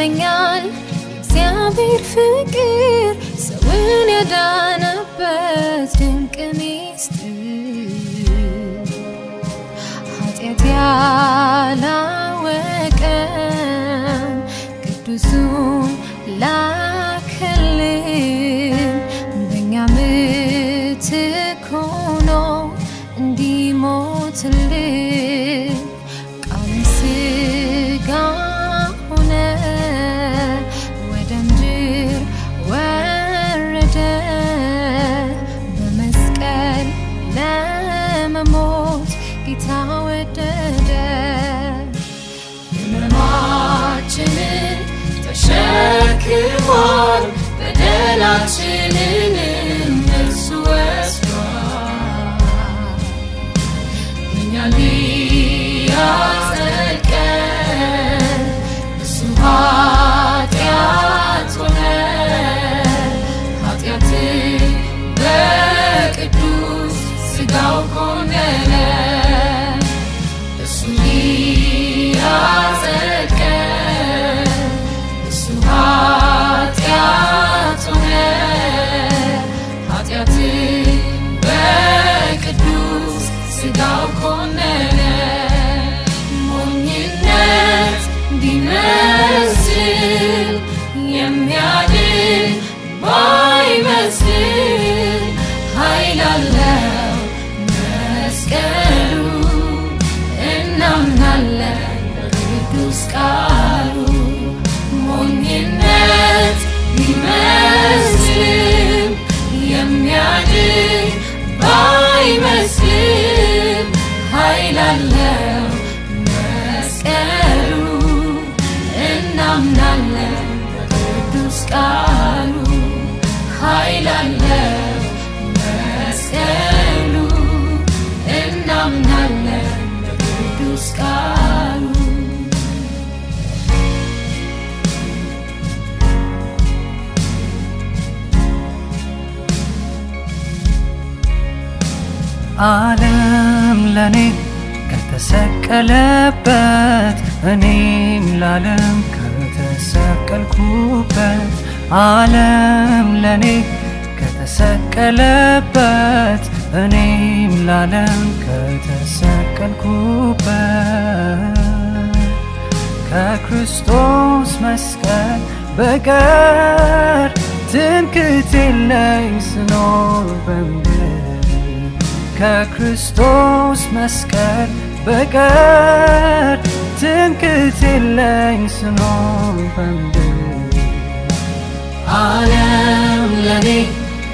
ይገርመኛል እግዚአብሔር ፍቅር ሰውን ያዳነበት ድንቅ ሚስጥር ኃጢአት ያላወቀን ቅዱሱን ላከልን በእኛ ምትክ ሆኖ እንዲሞትልን ቃል ሥጋ ሆነ ወደ ምድር ወረደ በመስቀል ለመሞት ጌታ ወደደ ሕመማችንን ተሸክሟል በደላችንንም እርሱ ወስዷል እኛን ሊያጸድቀን እሱ ኃጢአት ሆነ ኃጢአትን በቅዱስ ሥጋው ኮነነ እሱ ሊያጸድቀን እሱ ኃጢአት ሆነ ኃጢአትን በቅዱስ ሥጋው ኮነነ ሞኝነት ቢመስል የሚያድን ባይመስል ኃይል አለው መስቀሉ እናምናለን በቅዱስ ቃሉ ሞኝነት ቢመስል የሚያድን ባይመስል ኃይል አለው መስቀሉ እናምናለን በቅዱስ ቃሉ ኃይል አለው መስቀሉ እናምናለን በቅዱስ ቃሉ ዓለም ለኔ ከተሰቀለበት እኔም ለዓለም ከተሰቀልኩበት ዓለም ለኔ ከተሰቀለበት እኔም ለዓለም ከተሰቀልኩበት ከክርስቶስ መስቀል በቀር ትምክህት የለኝ ስኖር በምድር ከክርስቶስ መስቀል በቀር ትምክህት የለኝ ስኖር በምድር ዓለም ለኔ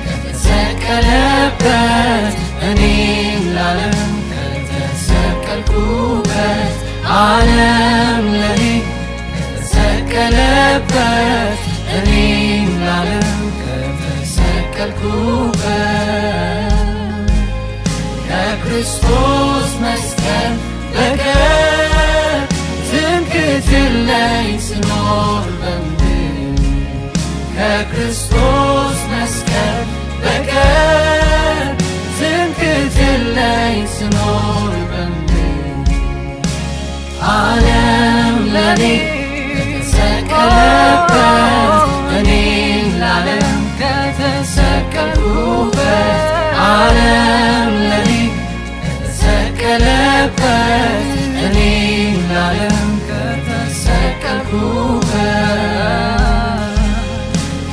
ከተሰቀለበት እኔም ለዓለም ከተሰቀልኩበት ዓለም ለኔ ከተሰቀለበት እኔም ለዓለም ከተሰቀልኩበት ከክርስቶስ መስቀል በቀር ትምክህት የለኝ ስኖር በምድር ከክርስቶስ መስቀል በቀር ትምክህት የለኝ ስኖር በምድር ዓለም ለኔ ከተሰቀለበት እኔም ለዓለም ከተሰቀልኩበት ዓለም ለኔ ከተሰቀለበት እኔም ለዓለም ከተሰቀልኩበት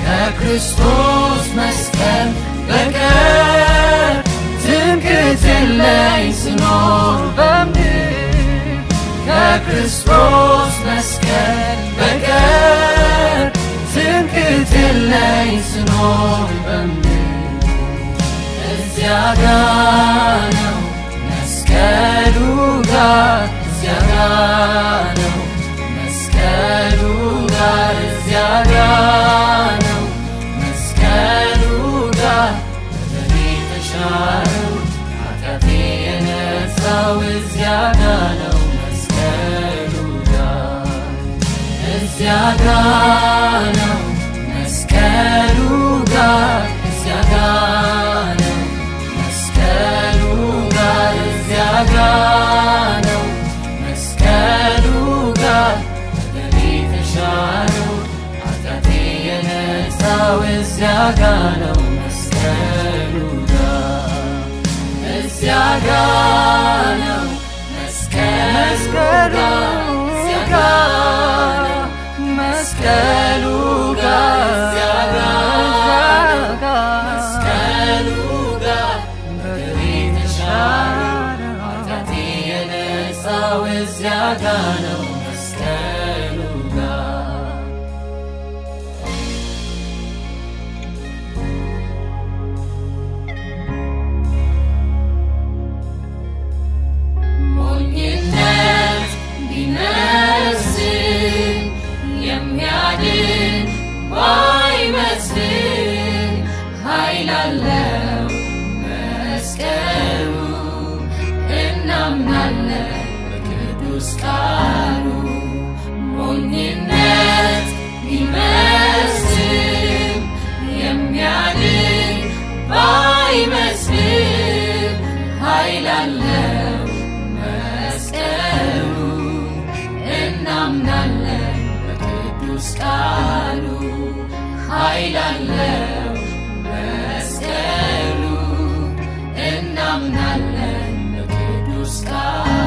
ከክርስቶስ መስቀል በቀር ትምክህት የለኝ ስኖር በምድር ከክርስቶስ መስቀል በቀር ትምክህት የለኝ ስኖር በምድር እዚያ ጋ ነው መስቀሉ ጋር እዚያ ጋ ነው መስቀሉ ጋር እዚያ ጋ ነው መስቀሉ ጋር በደሌ ተሻረው ኃጢአቴ የነጻው እዚያ ጋ ነው መስቀሉ ጋር እዚያ ጋ ነው መስቀሉ ጋር እዚያ ጋ ነው መስቀሉ ጋር እዚያ ጋ ነው መስቀሉ ጋር በደሌ ተሻረው እዚያ ጋ ነው መስቀሉ ጋር እዚያ ጋ ነው መስቀሉ ጋር መስቀሉ ጋር መስቀሉ ጋር በደሜ ተሻረ ኃጢአቴ የነጻው እዚያ ጋ ነው መስቀሉ ጋር ሞኝነት ቢመስል የሚያድን ባይመስል ኃይል አለው መስቀሉ እናምናለን በቅዱስ ቃሉ ሞኝነት ቢመስል የሚያድን ባይመስል ኃይል አለው መስቀሉ እናምናለን በቅዱስ ቃሉ ኃይል አለው መስቀሉ እናምናለን በቅዱስ ቃሉ